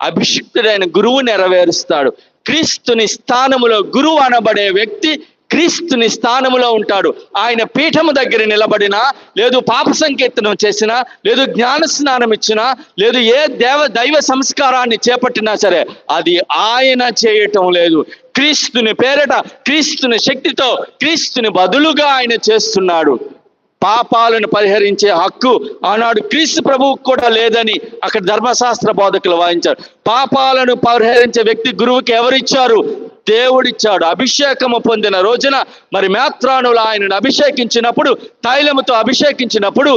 అభిషిక్తుడైన గురువు నెరవేరుస్తాడు. క్రీస్తుని స్థానములో గురువు అనబడే వ్యక్తి క్రీస్తుని స్థానములో ఉంటాడు. ఆయన పీఠము దగ్గర నిలబడినా, లేదు పాప సంకీర్తనం చేసినా, లేదు జ్ఞాన స్నానం ఇచ్చినా, లేదు ఏ దైవ సంస్కారాన్ని చేపట్టినా సరే అది ఆయన చేయటం లేదు. క్రీస్తుని పేరట, క్రీస్తుని శక్తితో, క్రీస్తుని బదులుగా ఆయన చేస్తున్నాడు. పాపాలను పరిహరించే హక్కు ఆనాడు క్రీస్తు ప్రభువుకు కూడా లేదని అక్కడ ధర్మశాస్త్ర బోధకులు వాదించారు. పాపాలను పరిహరించే వ్యక్తి గురువుకి ఎవరిచ్చారు? దేవుడిచ్చాడు. అభిషేకము పొందిన రోజున మరి మేత్రానులు ఆయనను అభిషేకించినప్పుడు, తైలముతో అభిషేకించినప్పుడు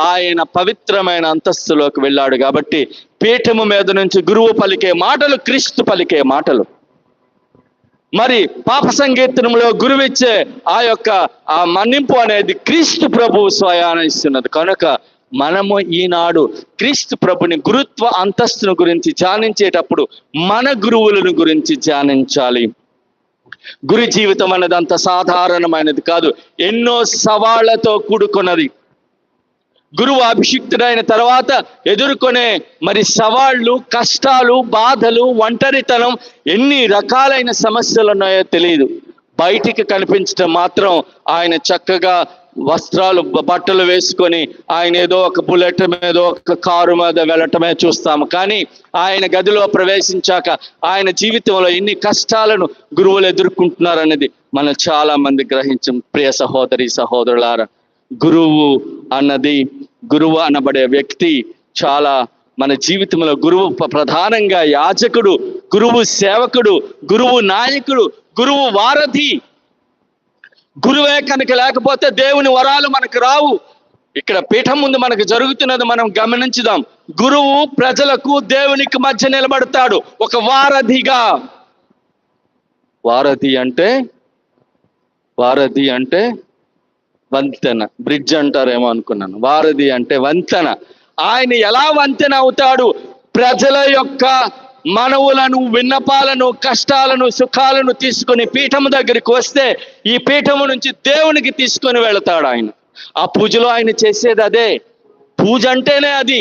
ఆయన పవిత్రమైన అంతస్తులోకి వెళ్ళాడు. కాబట్టి పీఠము మీద నుంచి గురువు పలికే మాటలు క్రీస్తు పలికే మాటలు. మరి పాప సంకీర్తనంలో గురువిచ్చే ఆ మన్నింపు అనేది క్రీస్తు ప్రభువు స్వయాన ఇస్తున్నది. కనుక మనము ఈనాడు క్రీస్తు ప్రభుని గురుత్వ అంతస్తును గురించి ధ్యానించేటప్పుడు మన గురువులను గురించి ధ్యానించాలి. గురు జీవితం అనేది అంత సాధారణమైనది కాదు, ఎన్నో సవాళ్లతో కూడుకున్నది. గురువు అభిషిక్తుడైన తర్వాత ఎదుర్కొనే మరి సవాళ్ళు, కష్టాలు, బాధలు, ఒంటరితనం, ఎన్ని రకాలైన సమస్యలు ఉన్నాయో తెలియదు. బయటికి కనిపించడం మాత్రం ఆయన చక్కగా వస్త్రాలు, బట్టలు వేసుకొని ఆయన ఏదో ఒక బుల్లెట్ మీద, ఒక కారు మీద వెళ్ళటమే చూస్తాము. కానీ ఆయన గదిలో ప్రవేశించాక ఆయన జీవితంలో ఎన్ని కష్టాలను గురువులు ఎదుర్కొంటున్నారనేది మనం చాలా మంది గ్రహించాం. ప్రియ సహోదరి సహోదరులారా, గురువు అనబడే వ్యక్తి చాలా మన జీవితంలో గురువు ప్రధానంగా యాజకుడు, గురువు సేవకుడు, గురువు నాయకుడు, గురువు వారధి. గురువే కనుక లేకపోతే దేవుని వరాలు మనకు రావు. ఇక్కడ పీఠం ముందు మనకు జరుగుతున్నది మనం గమనించుదాం. గురువు ప్రజలకు దేవునికి మధ్య నిలబడతాడు ఒక వారధిగా. వారధి అంటే వంతెన, బ్రిడ్జ్ అంటారేమో అనుకున్నాను. వారధి అంటే వంతెన. ఆయన ఎలా వంతెన అవుతాడు? ప్రజల యొక్క మనవులను, విన్నపాలను, కష్టాలను, సుఖాలను తీసుకొని పీఠము దగ్గరికి వస్తే ఈ పీఠము నుంచి దేవునికి తీసుకొని వెళతాడు ఆయన. ఆ పూజలో ఆయన చేసేది అదే. పూజ అంటేనే అది.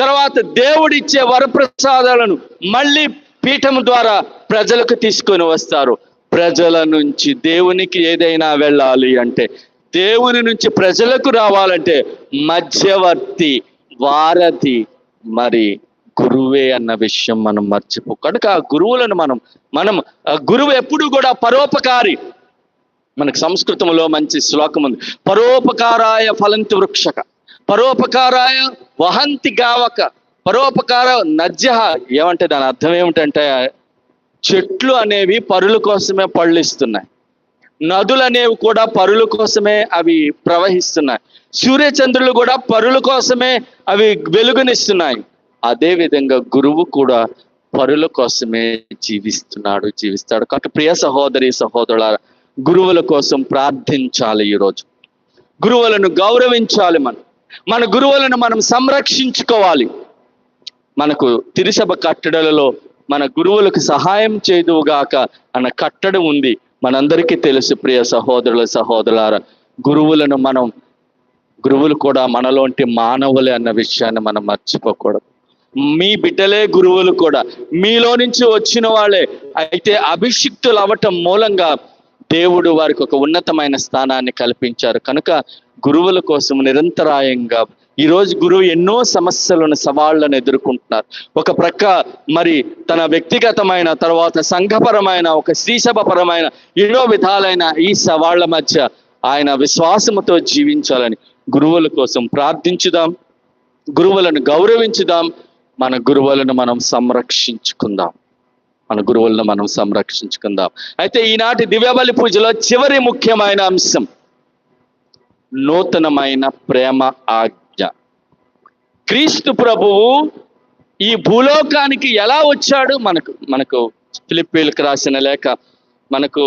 తర్వాత దేవుడిచ్చే వరప్రసాదాలను మళ్ళీ పీఠము ద్వారా ప్రజలకు తీసుకొని వస్తారు. ప్రజల నుంచి దేవునికి ఏదైనా వెళ్ళాలి అంటే, దేవుని నుంచి ప్రజలకు రావాలంటే మధ్యవర్తి, వారధి మరి గురువే అన్న విషయం మనం మర్చిపో. కనుక ఆ గురువులను మనం గురువు ఎప్పుడు కూడా పరోపకారి. మనకు సంస్కృతంలో మంచి శ్లోకం ఉంది, పరోపకారాయ ఫలంతి వృక్షక, పరోపకారాయ వహంతి గావక, పరోపకార నజ్య. ఏమంటే దాని అర్థం ఏమిటంటే, చెట్లు అనేవి పరుల కోసమే పళ్ళు ఇస్తున్నాయి, నదులు అనేవి కూడా పరుల కోసమే అవి ప్రవహిస్తున్నాయి, సూర్యచంద్రులు కూడా పరుల కోసమే అవి వెలుగునిస్తున్నాయి. అదే విధంగా గురువు కూడా పరుల కోసమే జీవిస్తాడు. కాబట్టి ప్రియ సహోదరి సహోదరుల, గురువుల కోసం ప్రార్థించాలి. ఈరోజు గురువులను గౌరవించాలి. మన గురువులను మనం సంరక్షించుకోవాలి. మనకు తిరుసభ కట్టడలలో మన గురువులకు సహాయం చేదువుగాక అన్న కట్టడం ఉంది, మనందరికీ తెలుసు. ప్రియ సహోదరుల సహోదరులారా, గురువులు కూడా మనలోంటి మానవులే అన్న విషయాన్ని మనం మర్చిపోకూడదు. మీ బిడ్డలే గురువులు కూడా, మీలో నుంచి వచ్చిన వాళ్ళే. అయితే అభిషిక్తులు అవ్వటం మూలంగా దేవుడు వారికి ఒక ఉన్నతమైన స్థానాన్ని కల్పించారు. కనుక గురువుల కోసం నిరంతరాయంగా ఈరోజు గురువు ఎన్నో సమస్యలను, సవాళ్లను ఎదుర్కొంటున్నారు. ఒక ప్రక్క మరి తన వ్యక్తిగతమైన, తర్వాత సంఘపరమైన, ఒక శ్రీసభపరమైన ఎన్నో విధాలైన ఈ సవాళ్ల మధ్య ఆయన విశ్వాసముతో జీవించాలని గురువుల కోసం ప్రార్థించుదాం, గురువులను గౌరవించుదాం, మన గురువులను మనం సంరక్షించుకుందాం. అయితే ఈనాటి దివ్యబలి పూజలో చివరి ముఖ్యమైన అంశం నూతనమైన ప్రేమ ఆజ్ఞ. క్రీస్తు ప్రభువు ఈ భూలోకానికి ఎలా వచ్చాడు? మనకు ఫిలిప్పీలకు రాసిన లేఖ మనకు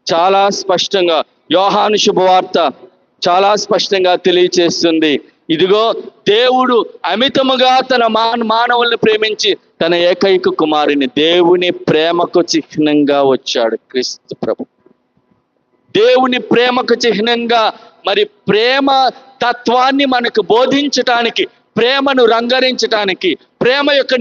చాలా స్పష్టంగా, యోహాను శుభవార్త చాలా స్పష్టంగా తెలియచేస్తుంది. ఇదిగో దేవుడు అమితముగా తన మానవుల్ని ప్రేమించి తన ఏకైక కుమారుని, దేవుని ప్రేమకు చిహ్నంగా వచ్చాడు క్రీస్తు ప్రభు. దేవుని ప్రేమకు చిహ్నంగా మరి ప్రేమ తత్వాన్ని మనకు బోధించటానికి, ప్రేమను రంగరించటానికి, ప్రేమ యొక్క